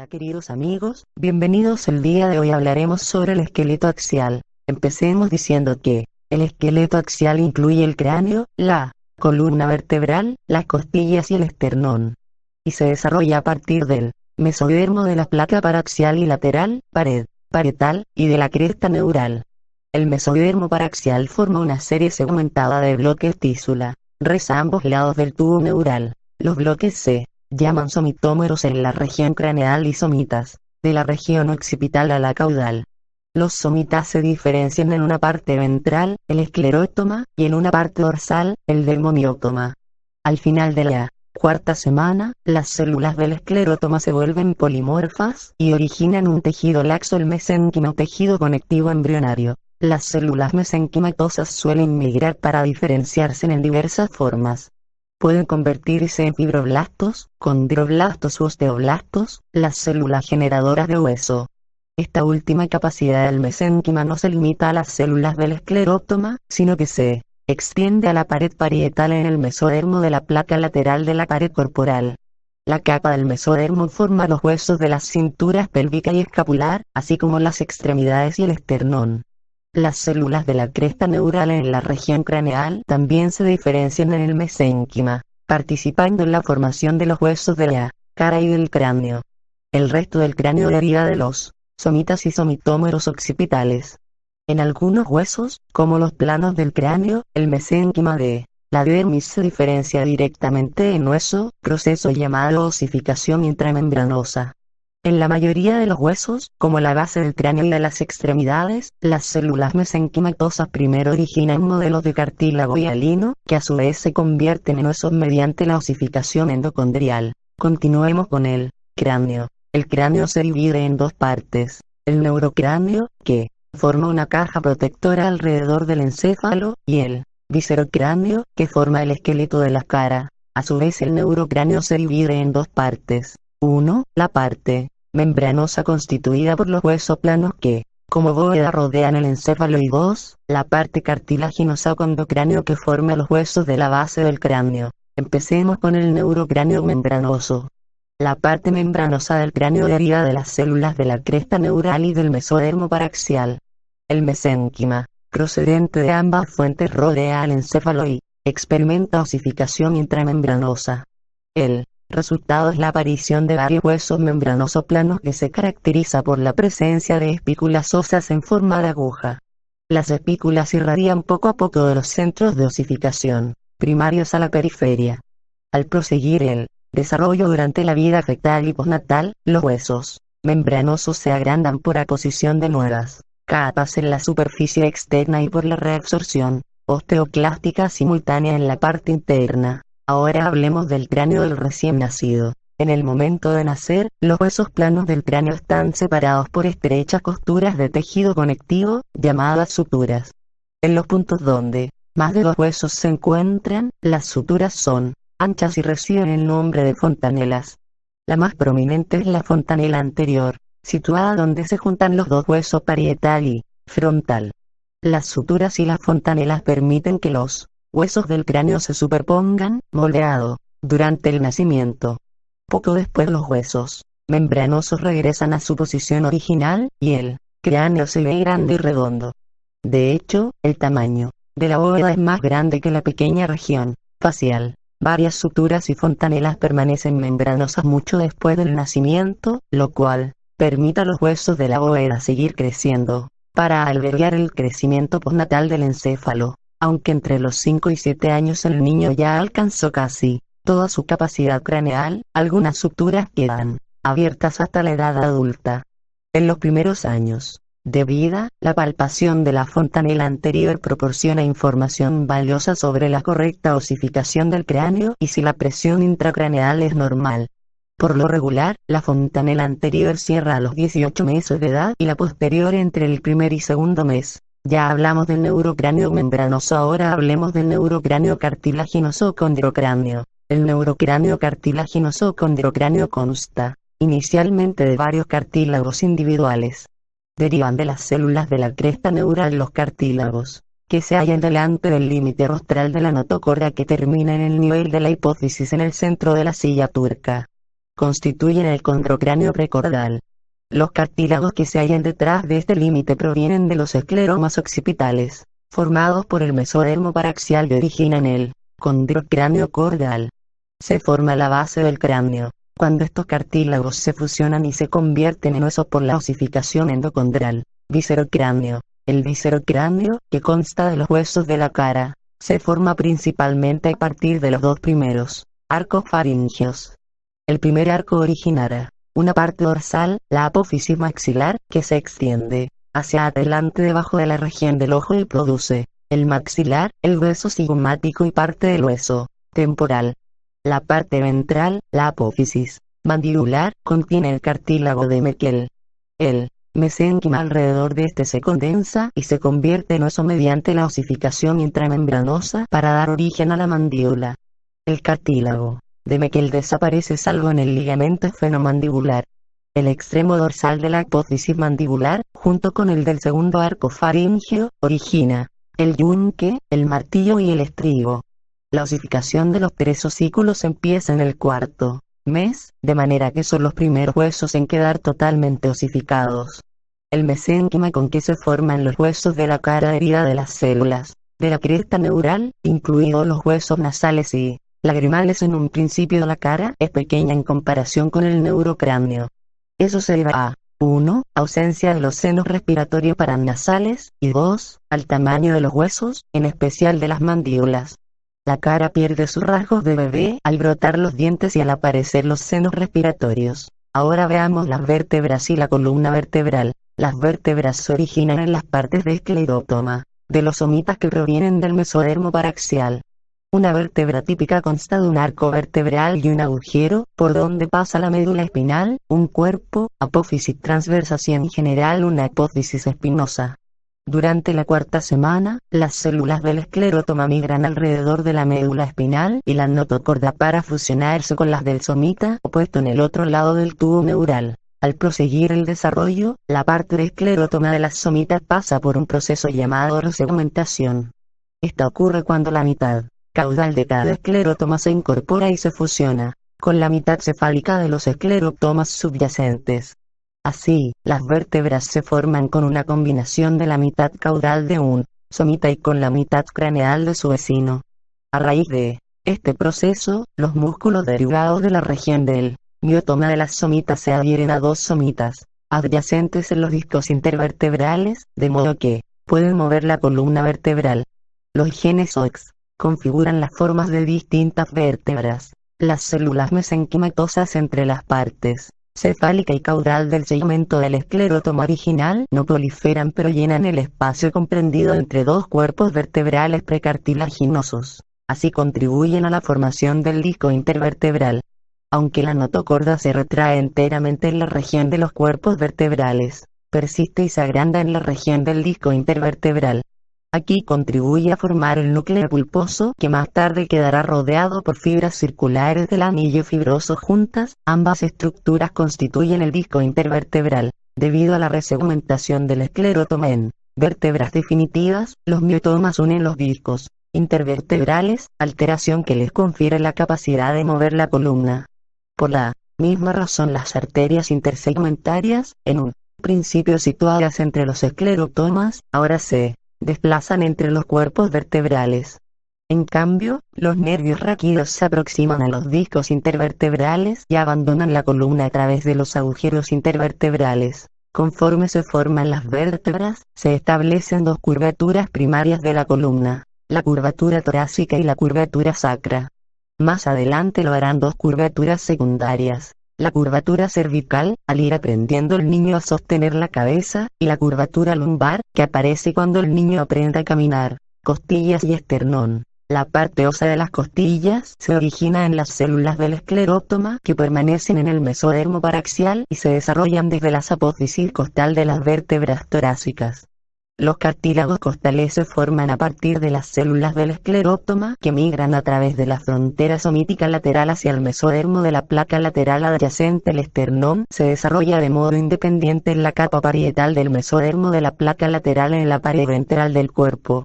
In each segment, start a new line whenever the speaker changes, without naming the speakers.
Hola queridos amigos, bienvenidos. El día de hoy hablaremos sobre el esqueleto axial. Empecemos diciendo que el esqueleto axial incluye el cráneo, la columna vertebral, las costillas y el esternón. Y se desarrolla a partir del mesodermo de la placa paraxial y lateral, pared parietal, y de la cresta neural. El mesodermo paraxial forma una serie segmentada de bloques tísula, reza a ambos lados del tubo neural. Los bloques se llaman somitómeros en la región craneal y somitas, de la región occipital a la caudal. Los somitas se diferencian en una parte ventral, el esclerótoma, y en una parte dorsal, el dermomiótoma. Al final de la cuarta semana, las células del esclerótoma se vuelven polimorfas y originan un tejido laxo, el mesénquima o tejido conectivo embrionario. Las células mesenquimatosas suelen migrar para diferenciarse en diversas formas. Pueden convertirse en fibroblastos, condroblastos u osteoblastos, las células generadoras de hueso. Esta última capacidad del mesénquima no se limita a las células del esclerótoma, sino que se extiende a la pared parietal en el mesodermo de la placa lateral de la pared corporal. La capa del mesodermo forma los huesos de las cinturas pélvica y escapular, así como las extremidades y el esternón. Las células de la cresta neural en la región craneal también se diferencian en el mesénquima, participando en la formación de los huesos de la cara y del cráneo. El resto del cráneo deriva de los somitas y somitómeros occipitales. En algunos huesos, como los planos del cráneo, el mesénquima de la dermis se diferencia directamente en hueso, proceso llamado osificación intramembranosa. En la mayoría de los huesos, como la base del cráneo y de las extremidades, las células mesenquimatosas primero originan modelos de cartílago hialino, que a su vez se convierten en huesos mediante la osificación endocondrial. Continuemos con el cráneo. El cráneo se divide en dos partes: el neurocráneo, que forma una caja protectora alrededor del encéfalo, y el viscerocráneo, que forma el esqueleto de la cara. A su vez el neurocráneo se divide en dos partes. 1. La parte membranosa constituida por los huesos planos que, como bóveda, rodean el encéfalo, y 2. La parte cartilaginosa o condocráneo que forma los huesos de la base del cráneo. Empecemos con el neurocráneo membranoso. La parte membranosa del cráneo deriva de las células de la cresta neural y del mesodermo paraxial. El mesénquima, procedente de ambas fuentes, rodea al encéfalo y experimenta osificación intramembranosa. El resultado es la aparición de varios huesos membranosos planos que se caracteriza por la presencia de espículas óseas en forma de aguja. Las espículas irradian poco a poco de los centros de osificación primarios a la periferia. Al proseguir el desarrollo durante la vida fetal y postnatal, los huesos membranosos se agrandan por aposición de nuevas capas en la superficie externa y por la reabsorción osteoclástica simultánea en la parte interna. Ahora hablemos del cráneo del recién nacido. En el momento de nacer, los huesos planos del cráneo están separados por estrechas costuras de tejido conectivo, llamadas suturas. En los puntos donde más de los huesos se encuentran, las suturas son anchas y reciben el nombre de fontanelas. La más prominente es la fontanela anterior, situada donde se juntan los dos huesos parietal y frontal. Las suturas y las fontanelas permiten que los huesos del cráneo se superpongan, moldeado, durante el nacimiento. Poco después los huesos membranosos regresan a su posición original, y el cráneo se ve grande y redondo. De hecho, el tamaño de la bóveda es más grande que la pequeña región facial. Varias suturas y fontanelas permanecen membranosas mucho después del nacimiento, lo cual permite a los huesos de la bóveda seguir creciendo, para albergar el crecimiento postnatal del encéfalo. Aunque entre los 5 y 7 años el niño ya alcanzó casi toda su capacidad craneal, algunas suturas quedan abiertas hasta la edad adulta. En los primeros años de vida, la palpación de la fontanela anterior proporciona información valiosa sobre la correcta osificación del cráneo y si la presión intracraneal es normal. Por lo regular, la fontanela anterior cierra a los 18 meses de edad y la posterior entre el primer y segundo mes. Ya hablamos del neurocráneo membranoso, ahora hablemos del neurocráneo cartilaginoso o condrocráneo. El neurocráneo cartilaginoso o condrocráneo consta inicialmente de varios cartílagos individuales. Derivan de las células de la cresta neural los cartílagos, que se hallan delante del límite rostral de la notocorda, que termina en el nivel de la hipófisis en el centro de la silla turca. constituyen el condrocráneo precordal. Los cartílagos que se hallan detrás de este límite provienen de los escleromas occipitales, formados por el mesodermo paraxial y originan el condrocráneo cordal. Se forma la base del cráneo, cuando estos cartílagos se fusionan y se convierten en hueso por la osificación endocondral. Viscerocráneo. El viscerocráneo, que consta de los huesos de la cara, se forma principalmente a partir de los dos primeros arcos faríngeos. El primer arco originará una parte dorsal, la apófisis maxilar, que se extiende hacia adelante debajo de la región del ojo y produce el maxilar, el hueso cigomático y parte del hueso temporal. La parte ventral, la apófisis mandibular, contiene el cartílago de Meckel. El mesénquima alrededor de este se condensa y se convierte en hueso mediante la osificación intramembranosa para dar origen a la mandíbula. El cartílago de Meckel desaparece salvo en el ligamento esfenomandibular. El extremo dorsal de la apófisis mandibular, junto con el del segundo arco faríngeo, origina el yunque, el martillo y el estribo. La osificación de los tres osículos empieza en el cuarto mes, de manera que son los primeros huesos en quedar totalmente osificados. El mesénquima con que se forman los huesos de la cara herida de las células de la cresta neural, incluidos los huesos nasales y lagrimales en un principio de la cara, es pequeña en comparación con el neurocráneo. Eso se debe a 1. Ausencia de los senos respiratorios paranasales, y 2. Al tamaño de los huesos, en especial de las mandíbulas. La cara pierde sus rasgos de bebé al brotar los dientes y al aparecer los senos respiratorios. Ahora veamos las vértebras y la columna vertebral. Las vértebras se originan en las partes de esclerótoma, de los somitas que provienen del mesodermo paraxial. Una vértebra típica consta de un arco vertebral y un agujero, por donde pasa la médula espinal, un cuerpo, apófisis transversa y en general una apófisis espinosa. Durante la cuarta semana, las células del esclerótoma migran alrededor de la médula espinal y la notocorda para fusionarse con las del somita opuesto en el otro lado del tubo neural. Al proseguir el desarrollo, la parte de esclerótoma de las somitas pasa por un proceso llamado resegmentación. Esta ocurre cuando la mitad caudal de cada esclerótoma se incorpora y se fusiona con la mitad cefálica de los esclerótomas subyacentes. Así, las vértebras se forman con una combinación de la mitad caudal de un somita y con la mitad craneal de su vecino. A raíz de este proceso, los músculos derivados de la región del miotoma de las somitas se adhieren a dos somitas adyacentes en los discos intervertebrales, de modo que pueden mover la columna vertebral. Los genes OX configuran las formas de distintas vértebras. Las células mesenquimatosas entre las partes cefálica y caudal del segmento del esclerótoma original no proliferan pero llenan el espacio comprendido entre dos cuerpos vertebrales precartilaginosos. Así contribuyen a la formación del disco intervertebral. Aunque la notocorda se retrae enteramente en la región de los cuerpos vertebrales, persiste y se agranda en la región del disco intervertebral. Aquí contribuye a formar el núcleo pulposo que más tarde quedará rodeado por fibras circulares del anillo fibroso juntas. Ambas estructuras constituyen el disco intervertebral. Debido a la resegmentación del esclerótoma en vértebras definitivas, los miotomas unen los discos intervertebrales, alteración que les confiere la capacidad de mover la columna. Por la misma razón las arterias intersegmentarias, en un principio situadas entre los esclerótomas, ahora se desplazan entre los cuerpos vertebrales. En cambio, los nervios raquídeos se aproximan a los discos intervertebrales y abandonan la columna a través de los agujeros intervertebrales. Conforme se forman las vértebras, se establecen dos curvaturas primarias de la columna, la curvatura torácica y la curvatura sacra. Más adelante lo harán dos curvaturas secundarias. La curvatura cervical, al ir aprendiendo el niño a sostener la cabeza, y la curvatura lumbar, que aparece cuando el niño aprende a caminar. Costillas y esternón. La parte ósea de las costillas se origina en las células del esclerótoma que permanecen en el mesodermo paraxial y se desarrollan desde la apófisis costal de las vértebras torácicas. Los cartílagos costales se forman a partir de las células del esclerótoma que migran a través de la frontera somítica lateral hacia el mesodermo de la placa lateral adyacente. El esternón se desarrolla de modo independiente en la capa parietal del mesodermo de la placa lateral en la pared ventral del cuerpo.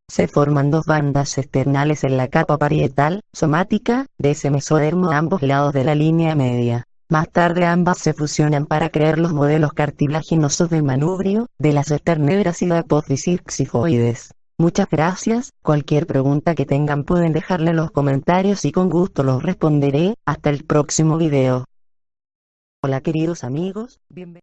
Se forman dos bandas externales en la capa parietal, somática, de ese mesodermo a ambos lados de la línea media. Más tarde ambas se fusionan para crear los modelos cartilaginosos del manubrio, de las esternebras y la apófisis xifoides. Muchas gracias, cualquier pregunta que tengan pueden dejarle en los comentarios y con gusto los responderé. Hasta el próximo video. Hola queridos amigos, bienvenidos.